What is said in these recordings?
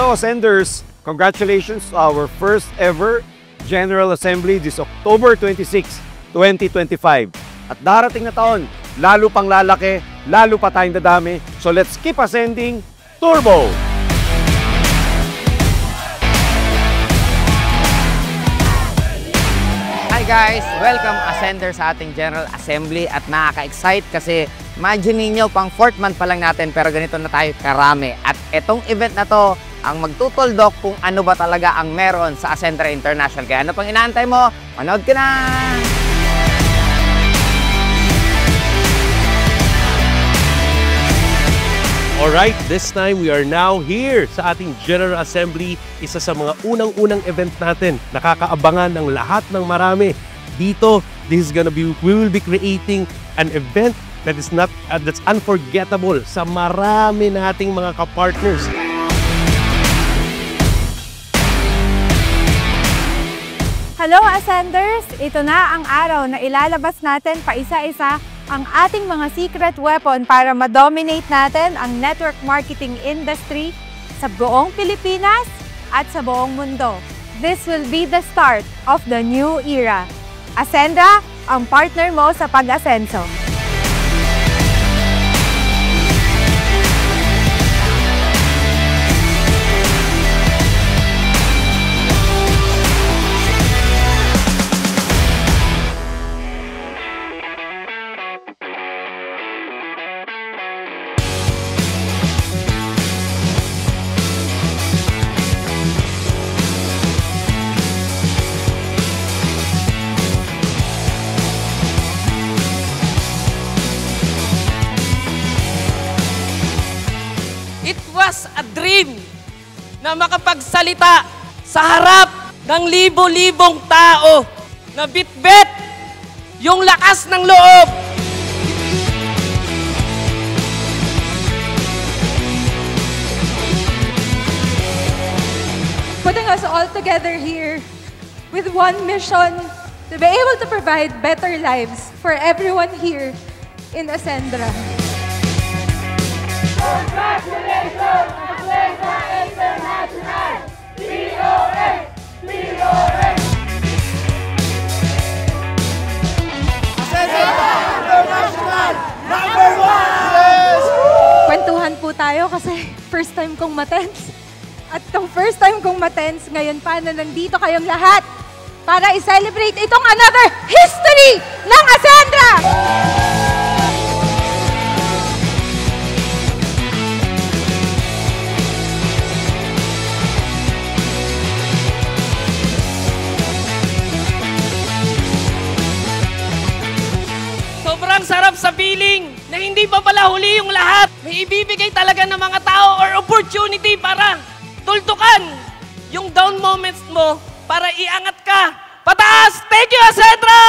Hello, Ascenders! Congratulations to our first ever General Assembly this October 26, 2025. At darating na taon, lalo pang lalaki, lalo pa tayong dadami. So let's keep ascending, turbo! Hi guys! Welcome Ascender sa ating General Assembly at nakaka-excite kasi imagine ninyo pang 4th month pa lang natin pero ganito na tayo karami. At itong event na to ang magtutuldok kung ano ba talaga ang meron sa Ascender International. Kaya ano pang inaantay mo? Manood ka na! Alright, this time we are now here sa ating General Assembly. Isa sa mga unang-unang event natin. Nakakaabangan ng lahat ng marami. Dito, we will be creating an event that is that's unforgettable sa marami nating mga kapartners. Hello Ascenders! Ito na ang araw na ilalabas natin pa isa-isa ang ating mga secret weapon para ma-dominate natin ang network marketing industry sa buong Pilipinas at sa buong mundo. This will be the start of the new era. Ascendra, ang partner mo sa pag-asenso. It was a dream na makapagsalita sa harap ng libo-libong tao na bitbit yung lakas ng loob. Putting us all together here with one mission to be able to provide better lives for everyone here in Ascendra. Congratulations, Ascendra International! POA! POA! Ascendra International! Number 1! Kwentuhan po tayo kasi first time kong matens. At itong first time kong matens, ngayon pa na nandito kayong lahat para i-celebrate itong another history ng Ascendra! Sobrang sarap sa feeling na hindi pa pala huli yung lahat. May ibibigay talaga ng mga tao or opportunity para tultukan yung down moments mo para iangat ka. Pataas! Thank you, Ascendra!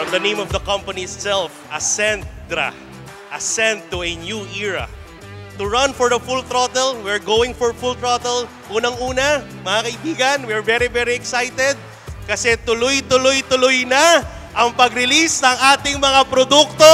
The name of the company itself, Ascendra. Ascend to a new era. To run for the full throttle, we're going for full throttle. Unang-una, mga kaibigan, we're very, very excited kasi tuloy-tuloy na ang pag-release ng ating mga produkto.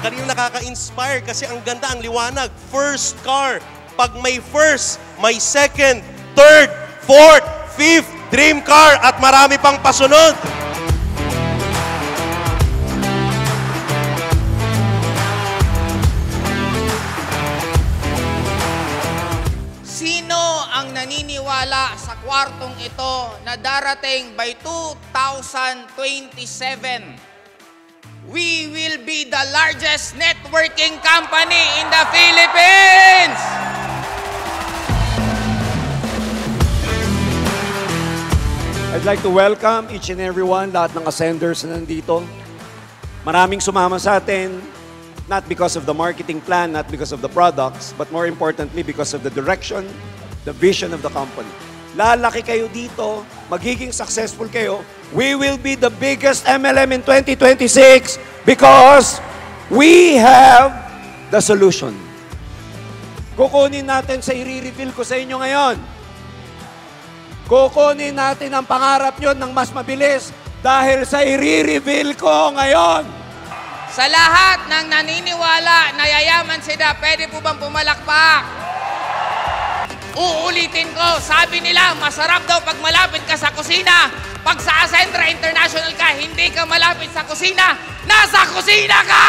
Kanina nakaka-inspire kasi ang ganda, ang liwanag. First car. Pag may first, may second, third, fourth, fifth, dream car at marami pang pasunod. Sino ang naniniwala sa kwartong ito na darating by 2027? We will be the largest networking company in the Philippines! I'd like to welcome each and every one, lahat ng Ascenders na nandito. Maraming sumama sa atin, not because of the marketing plan, not because of the products, but more importantly because of the direction, the vision of the company. lalaki kayo dito, magiging successful kayo, we will be the biggest MLM in 2026 because we have the solution. Kukunin natin sa i-reveal ko sa inyo ngayon. Kukunin natin ang pangarap nyo ng mas mabilis dahil sa i-reveal ko ngayon. Sa lahat ng naniniwala na yayaman sila, pwede po bang pumalakpak? Uulitin ko, sabi nila, masarap daw pag malapit ka sa kusina. Pag sa Ascendra International ka, hindi ka malapit sa kusina, nasa kusina ka!